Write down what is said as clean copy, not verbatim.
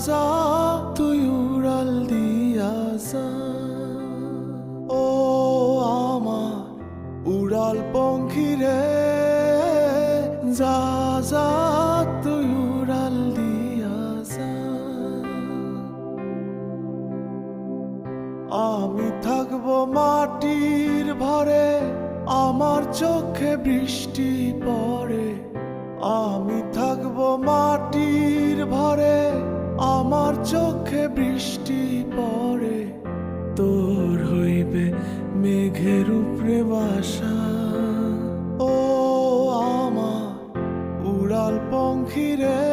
যা তুই উড়াল দিয়া যা। ও আমার উড়াল পঙ্খী রে, যা যা তুই উড়াল দিয়া যা। আমি থাকবো মাটির ভরে, আমার চোখে বৃষ্টি পড়ে। আমি থাকবো মাটির ভরে, আমার চোখে বৃষ্টি পড়ে। তোর হইবে মেঘের উপরে বাসা। ও আমার উড়াল পঙ্খী রে,